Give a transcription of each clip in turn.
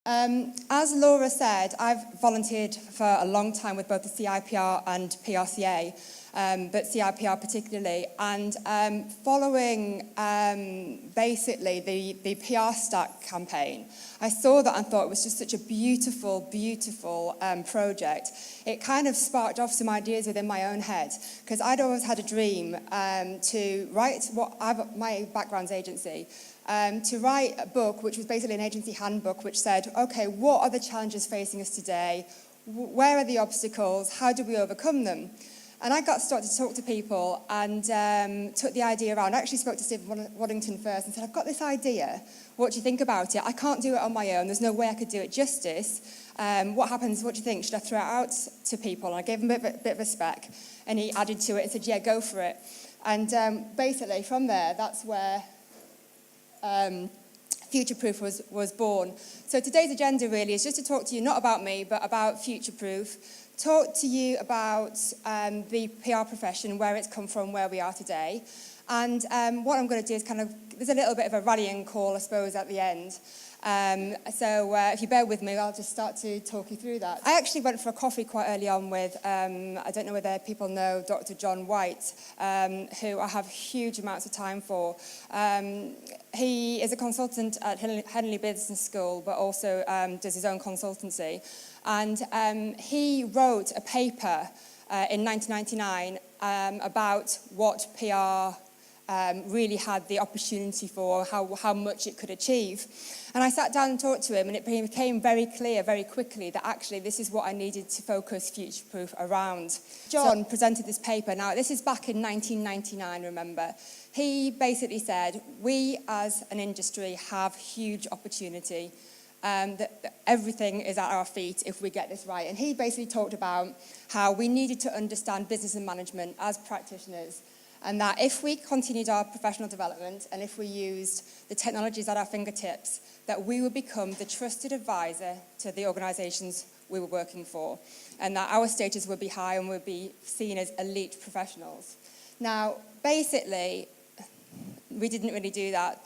As Laura said, I've volunteered for a long time with both the CIPR and PRCA, but CIPR particularly, and following basically the PR Stack campaign, I saw that and thought it was just such a beautiful, beautiful project. It kind of sparked off some ideas within my own head, because I'd always had a dream to write my background's agency, to write a book which was basically an agency handbook which said, okay, what are the challenges facing us today? Where are the obstacles? How do we overcome them? And I started to talk to people and took the idea around. I actually spoke to Stephen Waddington first and said, I've got this idea. What do you think about it? I can't do it on my own. There's no way I could do it justice. What happens? What do you think? Should I throw it out to people? And I gave him a bit of a spec. And he added to it and said, yeah, go for it. And basically from there, that's where Future Proof was born. So today's agenda really is just to talk to you, not about me, but about Future Proof. Talk to you about the PR profession, where it's come from, where we are today. And what I'm going to do is there's a little bit of a rallying call, I suppose, at the end. So if you bear with me, I'll just start to talk you through that. I actually went for a coffee quite early on with, I don't know whether people know Dr Jon White, who I have huge amounts of time for. He is a consultant at Henley Business School, but also does his own consultancy. And he wrote a paper in 1999 about what PR really had the opportunity for, how much it could achieve. And I sat down and talked to him, and it became very clear very quickly that actually this is what I needed to focus Future Proof around. John presented this paper. Now, this is back in 1999, remember. He basically said, we as an industry have huge opportunity. That everything is at our feet if we get this right. And he basically talked about how we needed to understand business and management as practitioners, and that if we continued our professional development and if we used the technologies at our fingertips, that we would become the trusted advisor to the organisations we were working for, and that our status would be high and would be seen as elite professionals. Now, basically, we didn't really do that.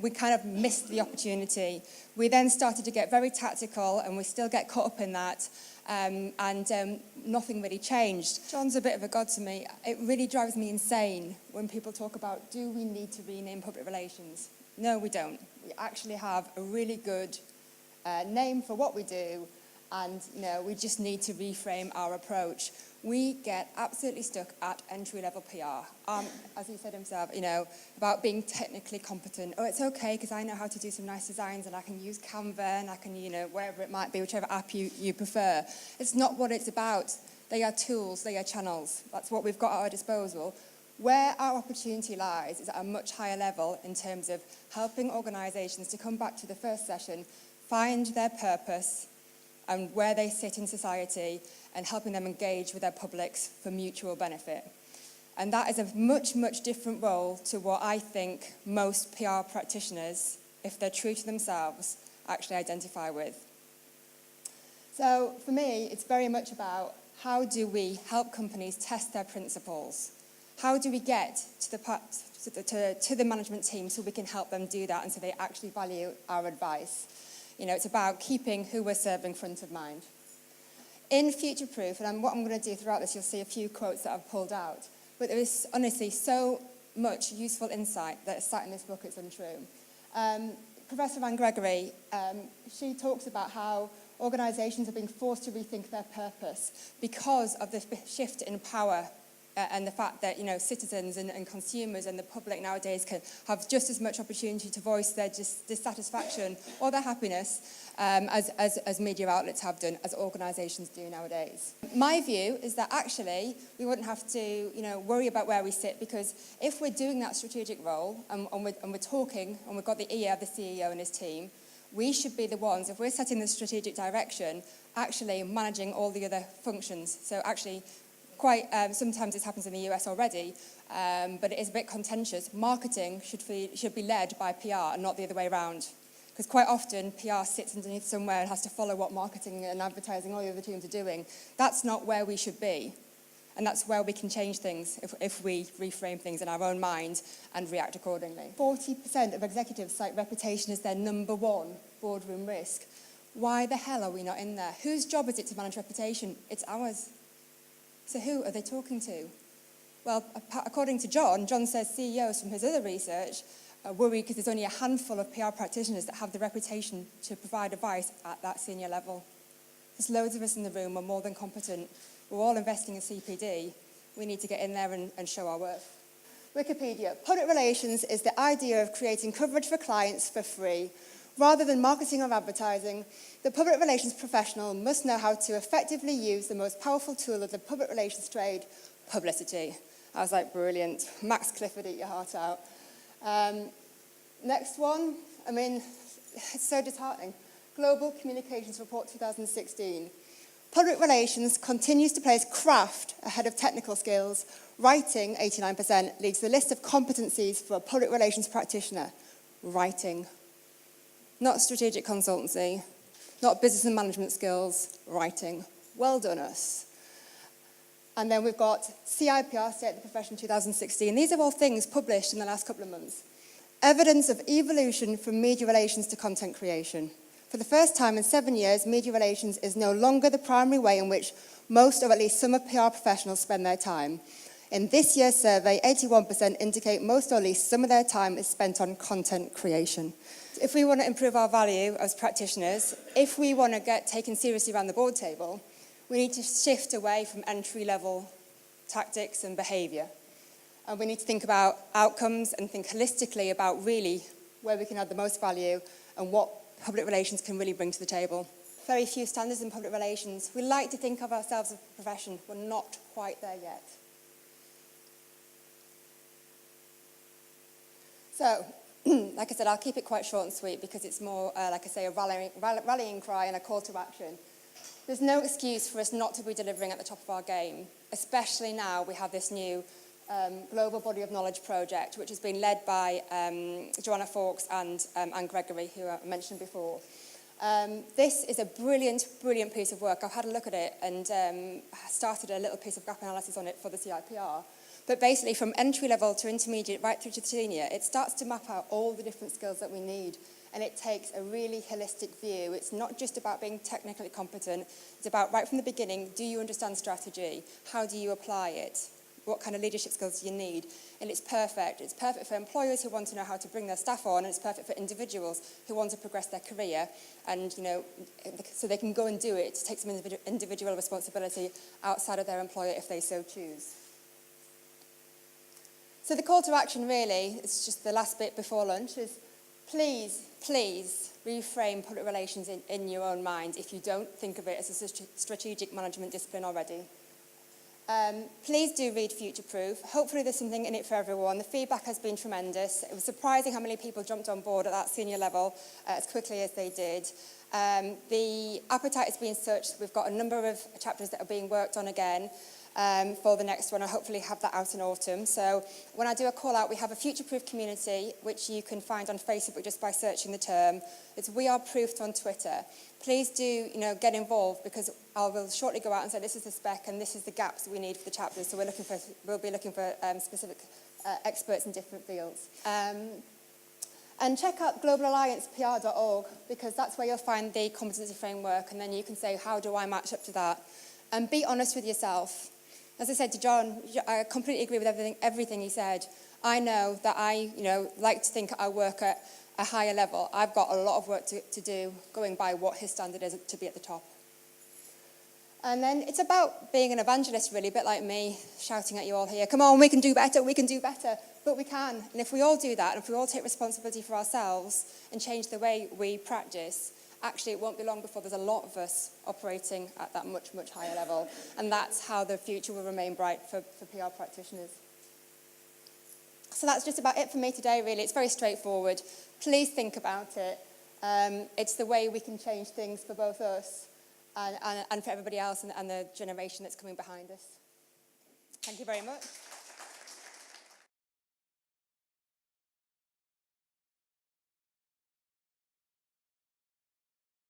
We kind of missed the opportunity. We then started to get very tactical, and we still get caught up in that, and nothing really changed. John's a bit of a god to me. It really drives me insane when people talk about, do we need to rename public relations? No, we don't. We actually have a really good name for what we do, and we just need to reframe our approach. We get absolutely stuck at entry-level PR. As he said himself, about being technically competent. Oh, it's okay because I know how to do some nice designs and I can use Canva and I can, wherever it might be, whichever app you prefer. It's not what it's about. They are tools, they are channels. That's what we've got at our disposal. Where our opportunity lies is at a much higher level in terms of helping organisations, to come back to the first session, find their purpose and where they sit in society, and helping them engage with their publics for mutual benefit. And that is a much, much different role to what I think most PR practitioners, if they're true to themselves, actually identify with. So for me, it's very much about how do we help companies test their principles? How do we get to the management team so we can help them do that and so they actually value our advice? It's about keeping who we're serving front of mind. In Future Proof, and what I'm going to do throughout this, you'll see a few quotes that I've pulled out, but there is honestly so much useful insight that is sat in this book, it's untrue. Professor Van Gregory, she talks about how organisations are being forced to rethink their purpose because of the shift in power and the fact that citizens and consumers and the public nowadays can have just as much opportunity to voice their dissatisfaction or their happiness as media outlets have done, as organisations do nowadays. My view is that actually we wouldn't have to worry about where we sit, because if we're doing that strategic role and we're talking and we've got the ear of the CEO and his team, we should be the ones, if we're setting the strategic direction, actually managing all the other functions. So actually, sometimes this happens in the US already, but it is a bit contentious. Marketing should be led by PR and not the other way around. Because quite often, PR sits underneath somewhere and has to follow what marketing and advertising, all the other teams are doing. That's not where we should be. And that's where we can change things if we reframe things in our own mind and react accordingly. 40% of executives cite reputation as their number one boardroom risk. Why the hell are we not in there? Whose job is it to manage reputation? It's ours. So who are they talking to? Well, according to John says CEOs from his other research are worried because there's only a handful of PR practitioners that have the reputation to provide advice at that senior level. There's loads of us in the room, we're more than competent. We're all investing in CPD. We need to get in there and show our worth. Wikipedia. Public relations is the idea of creating coverage for clients for free. Rather than marketing or advertising, the public relations professional must know how to effectively use the most powerful tool of the public relations trade, publicity. I was like, brilliant. Max Clifford, eat your heart out. Next one, I mean, it's so disheartening. Global Communications Report 2016. Public relations continues to place craft ahead of technical skills. Writing, 89%, leads the list of competencies for a public relations practitioner. Writing. Not strategic consultancy, not business and management skills, writing. Well done, us. And then we've got CIPR, State of the Profession 2016. These are all things published in the last couple of months. Evidence of evolution from media relations to content creation. For the first time in 7 years, media relations is no longer the primary way in which most or at least some of PR professionals spend their time. In this year's survey, 81% indicate most or at least some of their time is spent on content creation. If we want to improve our value as practitioners, if we want to get taken seriously around the board table, we need to shift away from entry-level tactics and behaviour. And we need to think about outcomes and think holistically about really where we can add the most value and what public relations can really bring to the table. Very few standards in public relations. We like to think of ourselves as a profession. We're not quite there yet. So, like I said, I'll keep it quite short and sweet because it's more, like I say, a rallying cry and a call to action. There's no excuse for us not to be delivering at the top of our game, especially now we have this new global body of knowledge project, which has been led by Joanna Fawkes and Anne Gregory, who I mentioned before. This is a brilliant, brilliant piece of work. I've had a look at it and started a little piece of gap analysis on it for the CIPR. But basically, from entry level to intermediate right through to senior, it starts to map out all the different skills that we need. And it takes a really holistic view. It's not just about being technically competent. It's about, right from the beginning, do you understand strategy? How do you apply it? What kind of leadership skills do you need? And it's perfect. It's perfect for employers who want to know how to bring their staff on, and it's perfect for individuals who want to progress their career, and so they can go and do it, take some individual responsibility outside of their employer if they so choose. So the call to action really, it's just the last bit before lunch, is please, please reframe public relations in your own mind if you don't think of it as a strategic management discipline already. Please do read Future Proof. Hopefully there's something in it for everyone. The feedback has been tremendous. It was surprising how many people jumped on board at that senior level as quickly as they did. The appetite has been such, we've got a number of chapters that are being worked on again. For the next one, I'll hopefully have that out in autumn. So when I do a call out, we have a future-proof community, which you can find on Facebook just by searching the term. It's We Are Proofed on Twitter. Please do, get involved, because I will shortly go out and say this is the spec and this is the gaps we need for the chapters. So we'll be looking for specific experts in different fields. And check out globalalliancepr.org, because that's where you'll find the competency framework, and then you can say, how do I match up to that? And be honest with yourself. As I said to John, I completely agree with everything he said. I know that I, like to think I work at a higher level. I've got a lot of work to do, going by what his standard is to be at the top. And then it's about being an evangelist, really, a bit like me, shouting at you all here, come on, we can do better, but we can. And if we all do that, and if we all take responsibility for ourselves and change the way we practice, actually, it won't be long before there's a lot of us operating at that much, much higher level. And that's how the future will remain bright for PR practitioners. So that's just about it for me today, really. It's very straightforward. Please think about it. It's the way we can change things for both us and for everybody else and the generation that's coming behind us. Thank you very much.